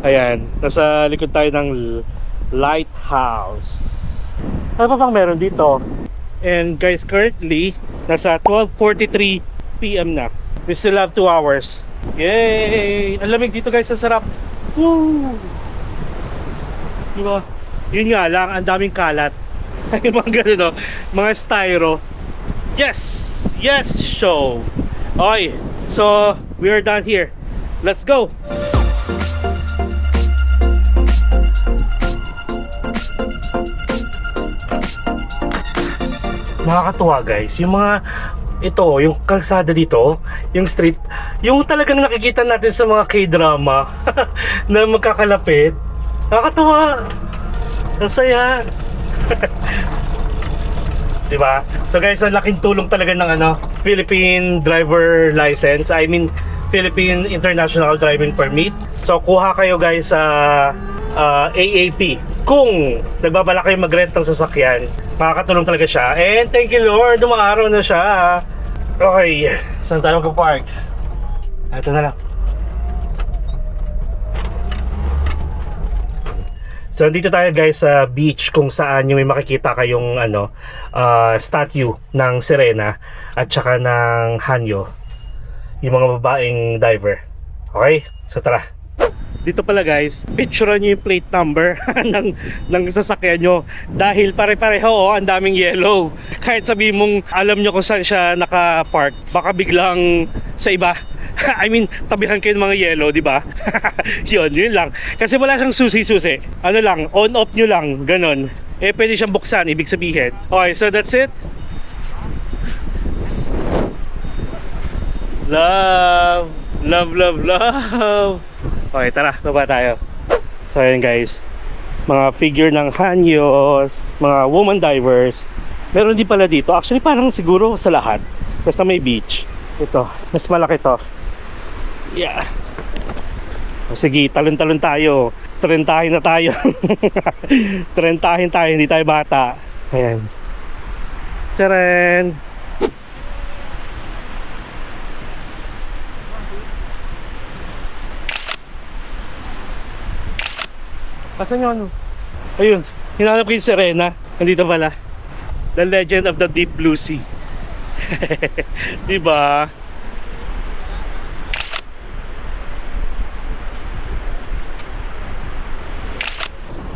Ayan, nasa likod tayo ng lighthouse. Ano pa bang meron dito? And guys, currently nasa 12:43 PM na. We still have 2 hours. Yay! Ang lamig dito guys, ang sarap. Woo! Diba? Yun nga lang, ang daming kalat. Ay, mga ganun, no? Mga styro. Yes! Yes, show! Okay, so we are done here. Let's go! Nakakatuwa guys, yung mga ito, yung kalsada dito, yung street, yung talagang nakikita natin sa mga K-drama na magkakalapit. Nakakatuwa. Ang saya. Diba? So guys, ang laking tulong talaga ng ano, Philippine driver license. I mean, Philippine International Driving Permit. So kuha kayo guys sa AAP. Kung nagbabala kayo mag-rent ng sasakyan, makakatulong talaga siya. And thank you Lord, dumaaraw na siya. Okay, saan tayo mag-park? Ito na lang. So dito tayo guys sa beach, kung saan yung may makikita kayong ano, statue ng Sirena at saka ng Hanyo, yung mga babaeng diver. Okay, so tara. Dito pala guys, picturean nyo yung plate number ng sasakyan nyo, dahil pare-pareho ang daming yellow. Kahit sabihin mong alam nyo kung saan siya naka-park, baka biglang sa iba I mean, tabihan kayo ng mga yellow, di ba? yun lang. Kasi wala siyang susi-susi. Ano lang, on-off nyo lang, ganon. Eh, pwede siyang buksan, ibig sabihin. Okay, so that's it. Love. Love, love, love. Okay, tara, baba tayo. So, ayan guys. Mga figure ng Hanyos, mga woman divers. Meron din pala dito. Actually, parang siguro sa lahat. Basta may beach. Ito, mas malaki to. Yeah. O, sige, talon-talon tayo. Trentahin na tayo. Trentahin tayo, hindi tayo bata. Ayan. Tcharan! Asan yun? Ayun, hinanap ko yung Sirena. Nandito pala. The Legend of the Deep Blue Sea. Diba?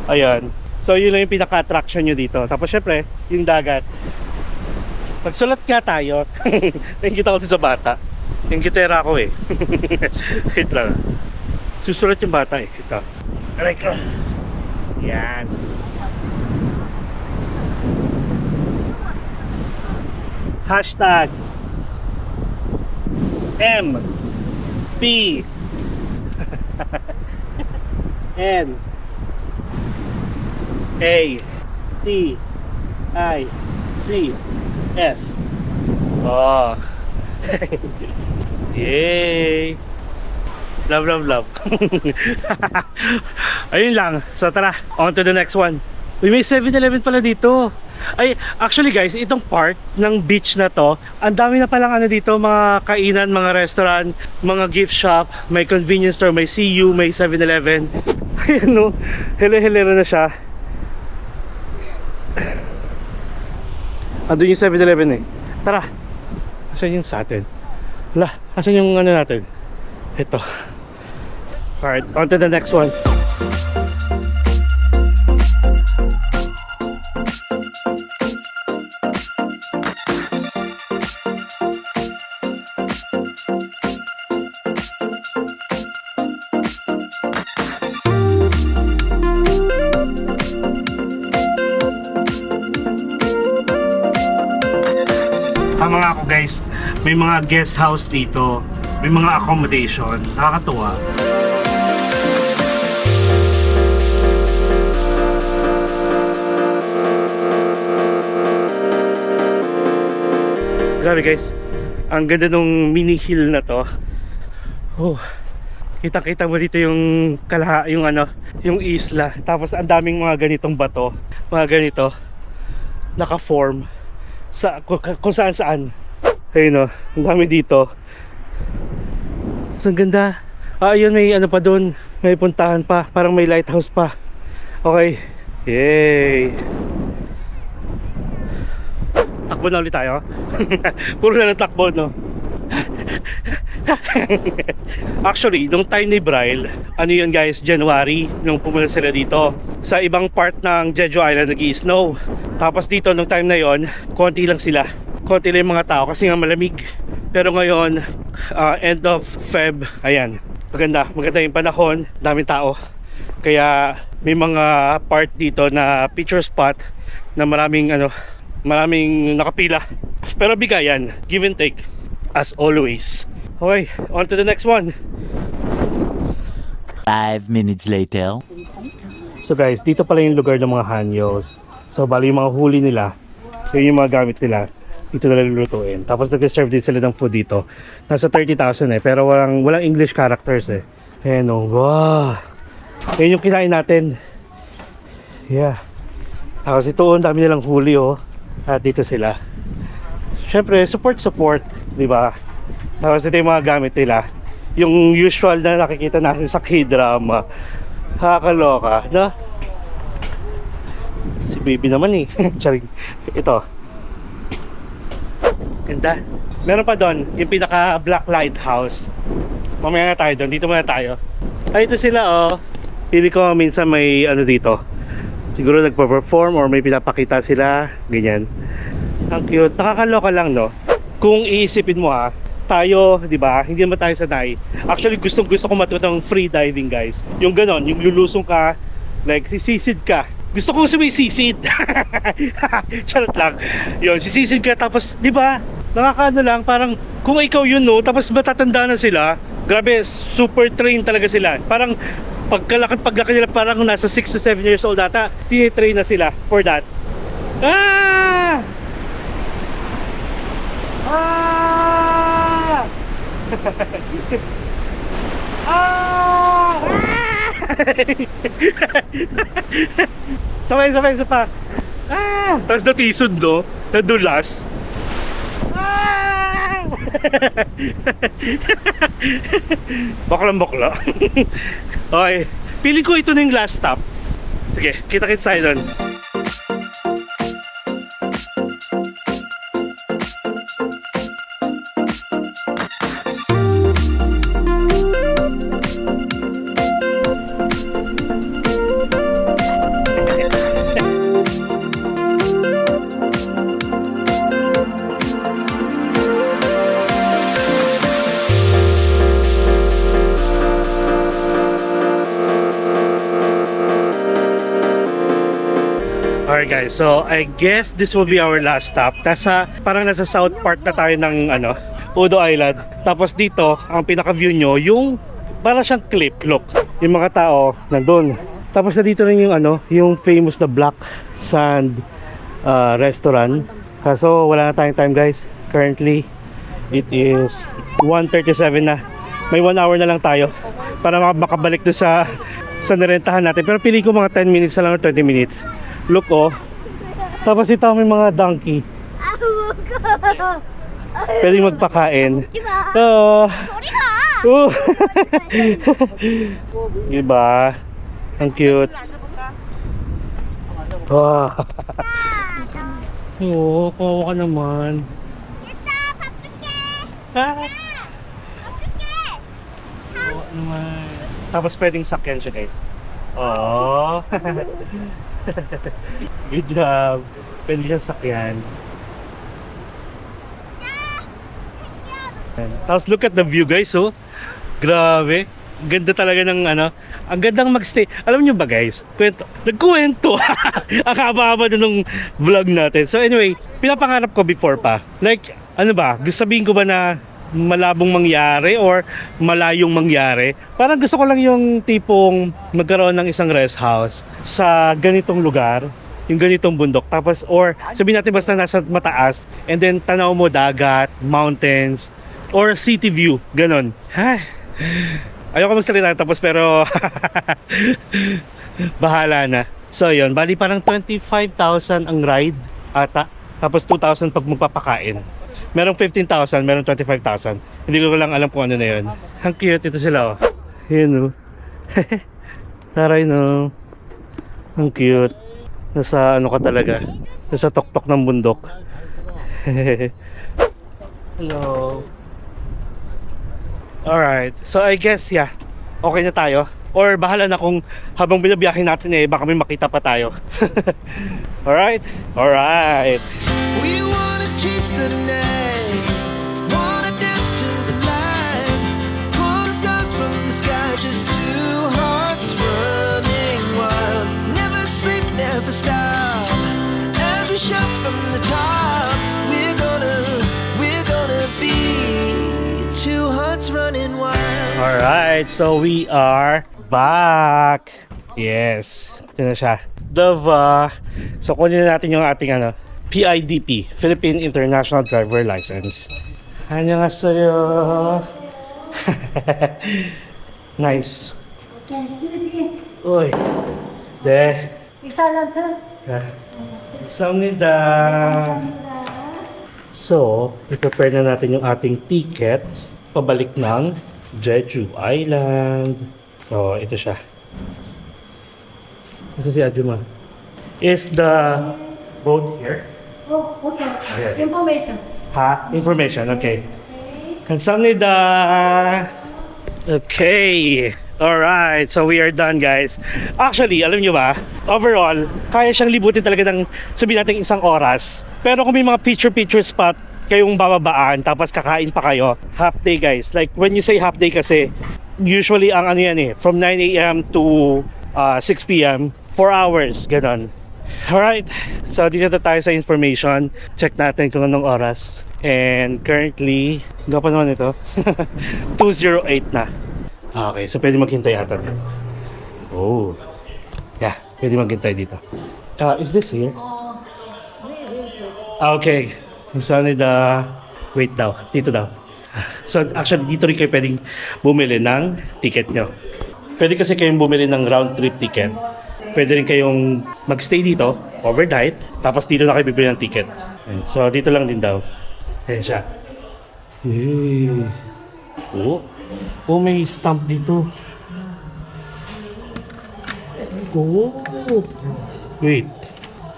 Ayan. So yun lang yung pinaka-attraction nyo dito. Tapos syempre, yung dagat. Magsulat nga tayo. Nakikita ko sa bata. Yung gitera ko eh. Wait lang. Susulat yung bata eh. Ito. Aray ko. Yan. Hashtag M P N A T I C S. Oh. Yay! Love, love, love. Ayun lang. So tara, on to the next one. Uy, may 7-Eleven pala dito. Ay, actually guys, itong part ng beach na to, ang dami na palang ano dito, mga kainan, mga restaurant, mga gift shop, may convenience store, may CU, may 7-Eleven. Ayan no, hele-helero na siya. Andun yung 7-Eleven eh. Tara, asan yung sa atin? Wala, asan yung ano natin? Ito. Alright, on to the next one. Tama nga ako guys, may mga guest house dito, may mga accommodation, nakakatuwa. Grabe guys, ang ganda nung mini hill na to. Oh, kitang-kita mo dito yung yung ano, yung isla. Tapos ang daming mga ganitong bato, mga ganito, naka-form sa kung saan. Ayun oh, ang dami dito. So, ang ganda. Ayun, may ano pa doon, may puntahan pa, parang may lighthouse pa. Okay. Yay! Takbo na ulit tayo. Puro na ng takbo, no? Actually, nung time ni Bryle, ano yun guys, January, nung pumunta sila dito. Sa ibang part ng Jeju Island, nag-i-snow. Tapos dito, nung time na yon, konti lang sila. Konti lang yung mga tao kasi nga malamig. Pero ngayon, end of Feb, ayan. Maganda yung panahon, daming tao. Kaya may mga part dito na picture spot na maraming nakapila. Pero bigayan, give and take as always. Okay, on to the next one. 5 minutes later. So guys, dito pala yung lugar ng mga hanyos. So bali yung mga huli nila, yun yung mga gamit nila, dito nila lulutuin. Tapos nag-serve din sila ng food dito. Nasa 30,000 eh, pero walang English characters eh. Ayan o, wow. Yun yung kinain natin. Yeah. Tapos ito, ang dami nilang huli oh. At dito sila. Syempre, support, di ba? Tapos ito yung mga gamit nila. Yung usual na nakikita natin sa K-drama. Nakakaloka, no? Si baby naman eh. Charing. Ito. Ganda. Meron pa doon, yung pinaka Black Lighthouse. Mamaya na tayo doon. Dito muna tayo. Ay, ito sila oh. Pili ko minsan may ano dito. Siguro nagpa-perform or may pinapakita sila. Ganyan. Ang cute. Nakakaloka lang, no? Kung iisipin mo ha, tayo, di ba? Hindi naman tayo sanay. Actually, gusto ko matuto ng free diving, guys. Yung ganon, yung lulusong ka, like sisisid ka. Gusto kong sumisisid. Charot lang. Yun, sisisid ka tapos, di ba? Nakakaano lang, parang kung ikaw yun, no? Tapos matatanda na sila. Grabe, super trained talaga sila. Parang paglaki nila parang nasa 6 to 7 years old ata. Tinitrain na sila for that. Ah! Ah! Ah! Sabay isa pa. Ah! Tapos natisod, no? Nadulas. Ah! Baklang-bakla. Okay. Pili ko ito na yung last stop. Sige, kita-kits tayo doon. Alright guys, so I guess this will be our last stop. Parang nasa south part na tayo ng Udo Island. Tapos dito, ang pinaka-view nyo, yung parang siyang cliff, look. Yung mga tao nandun. Tapos na dito rin yung ano, yung famous na Black Sand restaurant. Kaso wala na tayong time guys. Currently, it is 1:37 na. May 1 hour na lang tayo para makabalik doon sa nirentahan natin. Pero pili ko mga 10 minutes na lang or 20 minutes. Look oh. Tapos ito may mga donkey. Pwedeng magpakain. Oh. Diba? Ang cute. Wow. Oo, kawawa ka naman. Kawawa naman. Tapos pwedeng sakyan siya guys. Oh. Good job. Pwede siya sakyan. Tapos look at the view guys, oh. Grabe. Ganda talaga ng ano. Ang gandang magstay. Alam nyo ba guys? Nagkuwento. Ang haba-haba na nung vlog natin. So anyway, pinapangarap ko before pa. Like, ano ba? Gusto sabihin ko ba na malabong mangyari or malayong mangyari? Parang gusto ko lang yung tipong magkaroon ng isang rest house sa ganitong lugar. Yung ganitong bundok. Tapos, or sabihin natin basta nasa mataas. And then tanaw mo dagat, mountains, or city view. Ganon. Ayoko magsalita tapos pero bahala na. So yun, bali parang 25,000 ang ride ata. Tapos 2,000 pag magpapakain. Merong 15,000, merong 25,000. Hindi ko lang alam kung ano na yun. Ang cute ito sila oh. Yun oh. Taray no. Ang cute. Nasa ano ka talaga. Nasa tuktok ng bundok. Hello. Alright, so I guess yeah, okay na tayo. Or bahala na kung habang binabiyahe natin eh, baka may makita pa tayo. Alright? Alright. We wanna chase the night, wanna dance to the light, pull the stars from the sky, just two hearts running wild. Never sleep, never stop, as we shout from the top. We're gonna be two hearts running wild. Alright, so we are back. Yes, ito na siya. Dava. So kunin na natin yung ating ano, PIDP, Philippine International Driver License. 안녕하세요. Nice. Uy. 네. Excellent. 감사합니다. So, i-prepare na natin yung ating ticket pabalik ng Jeju Island. So, ito siya. Ito si Ajuma. Is the boat here? Oh, okay. Okay. Information. Ha? Information, okay. 감사합니다. Okay. Alright, so we are done guys. Actually, alam nyo ba, overall, kaya siyang libutin talaga ng sabihin natin 1 oras. Pero kung may mga picture spot kayong bababaan, tapos kakain pa kayo, half day guys. Like when you say half day kasi, usually ang ano yan eh, from 9 a.m. to 6 p.m., 4 hours, ganon. Alright, so dito na tayo sa information. Check natin kung anong oras. And currently, gapa naman ito? 2:08 na. Okay, so pwede maghintay ata dito. Oh. Yeah, pwede maghintay dito. Is this here? Okay. Saan wait daw. Dito daw. So actually, dito rin kayo pwedeng bumili ng ticket nyo. Pwede kasi kayong bumili ng round trip ticket. Pwede rin kayong magstay dito, overnight, tapos dito na kayo bibili ng ticket. Ayan. So dito lang din daw. Ayan siya. Hey. Oh, may stamp dito. Oh. Wait.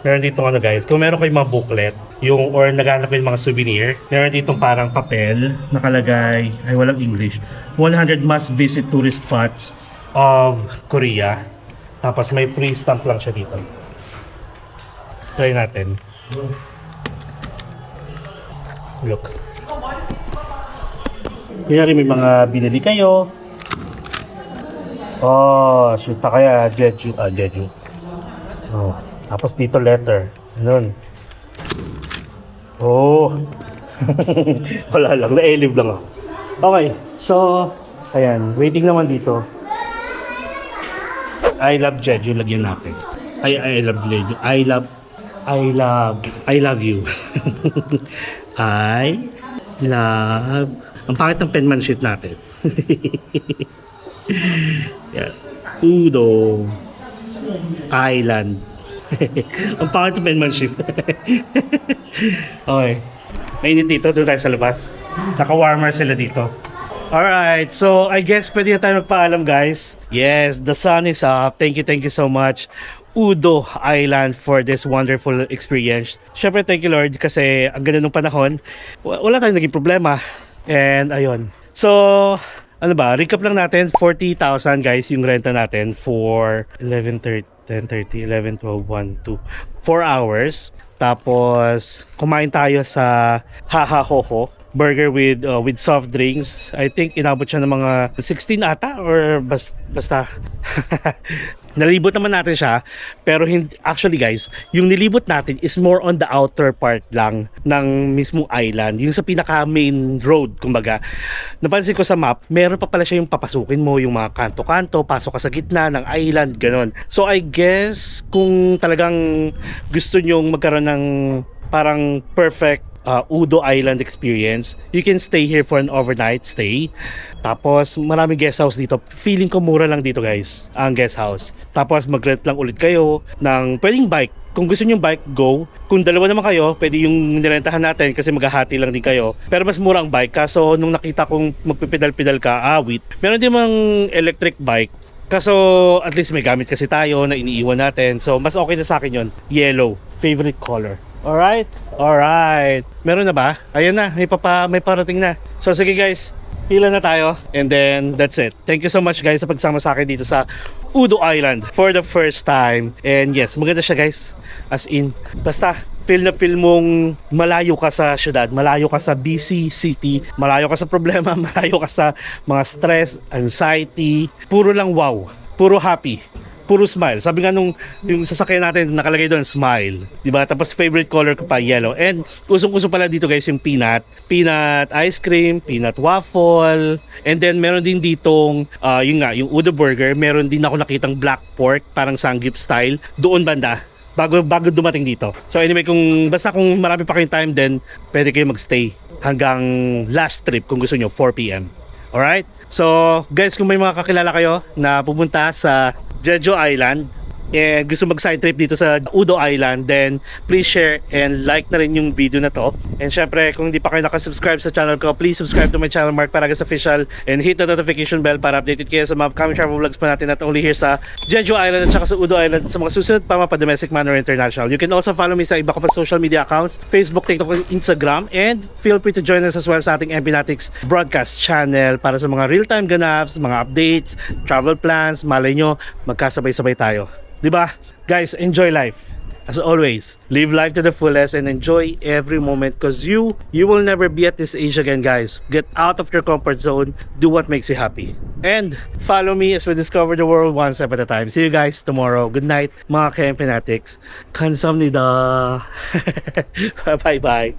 Meron dito ano guys, kung meron kayong mga booklet, yung or naghahanap kayo ng mga souvenir, meron ditong parang papel, nakalagay, ay walang English, 100 must visit tourist spots of Korea. Tapos may free stamp lang siya dito. Try natin. Look. Kaya may mga binili kayo. Oh, shoot na kaya Jeju. Jeju. Oh, tapos dito letter. Ganun. Oh. Wala lang, na-elib lang ako. Okay, so ayan, waiting naman dito. I love Jeju, lagyan natin. I love Jeju. I love you. I love. Ang pangit ng penmanship natin. Yeah. Udo Island. Ang pangit ng penmanship. Okay. Mainit dito, doon tayo sa labas. Saka warmer sila dito. Alright, so I guess pwede na tayo magpaalam, guys. Yes, the sun is up. Thank you so much, Udo Island, for this wonderful experience. Syempre, thank you Lord kasi ang ganda ng panahon. Wala tayong naging problema. And ayun. So, ano ba, recap lang natin, 40,000 guys yung renta natin for 11:30, 10:30, 11, 12, 1, 2, 4 hours. Tapos, kumain tayo sa Haha Hoho burger with soft drinks. I think inabot siya ng mga 16 ata or basta nalibot naman natin siya, pero actually guys, yung nilibot natin is more on the outer part lang ng mismong island, yung sa pinaka main road kumbaga. Napansin ko sa map, meron pa pala siya yung papasukin mo, yung mga kanto-kanto, pasok ka sa gitna ng island, ganon. So I guess kung talagang gusto nyong magkaroon ng parang perfect Udo Island experience, you can stay here for an overnight stay. Tapos maraming guest house dito. Feeling ko mura lang dito guys ang guest house. Tapos mag-rent lang ulit kayo ng pwedeng bike. Kung gusto nyo bike, go. Kung dalawa naman kayo, pwede yung nirentahan natin kasi maghahati lang din kayo. Pero mas mura ang bike. Kaso nung nakita kong magpipedal-pedal ka, wait. Meron din mang electric bike. Kaso at least may gamit kasi tayo na iniiwan natin. So mas okay na sa akin yun. Yellow. Favorite color. Alright? Alright. Meron na ba? Ayan na. May parating na. So sige guys. Pila na tayo. And then that's it. Thank you so much guys sa pagsama sa akin dito sa Udo Island for the first time. And yes, maganda siya guys. As in, basta feel na feel mong malayo ka sa syudad, malayo ka sa busy city, malayo ka sa problema, malayo ka sa mga stress, anxiety. Puro lang wow. Puro happy. Puro smile. Sabi nga nung yung sasakyan natin nakalagay doon smile, 'di ba? Tapos favorite color ko pa yellow. And usong-uso pala dito guys yung peanut ice cream, peanut waffle. And then meron din ditong yung Udo burger. Meron din ako nakitang black pork, parang sanggip style doon banda. Bago dumating dito. So anyway, kung marami pa kayong time, then pwede kayo magstay hanggang last trip kung gusto nyo, 4 p.m. Alright? So guys, kung may mga kakilala kayo na pupunta sa Jeju Island and gusto mag side trip dito sa Udo Island, then please share and like na rin yung video na to. And syempre, kung hindi pa kayo nakasubscribe sa channel ko, please subscribe to my channel, Mark Paragas Official, and hit the notification bell para updated kayo sa mga upcoming travel vlogs pa natin, not only here sa Jeju Island at saka sa Udo Island, sa mga susunod pa mga domestic man or international. You can also follow me sa iba ko pa social media accounts, Facebook, TikTok, and Instagram, and feel free to join us as well sa ating MPNatics broadcast channel para sa mga real-time ganaps, mga updates, travel plans. Malay nyo, magkasabay-sabay tayo. Diba? Guys, enjoy life. As always, live life to the fullest and enjoy every moment because you will never be at this age again, guys. Get out of your comfort zone. Do what makes you happy. And follow me as we discover the world one step at a time. See you guys tomorrow. Good night, mga ka-MPNatics. Kamsahamnida. Bye-bye.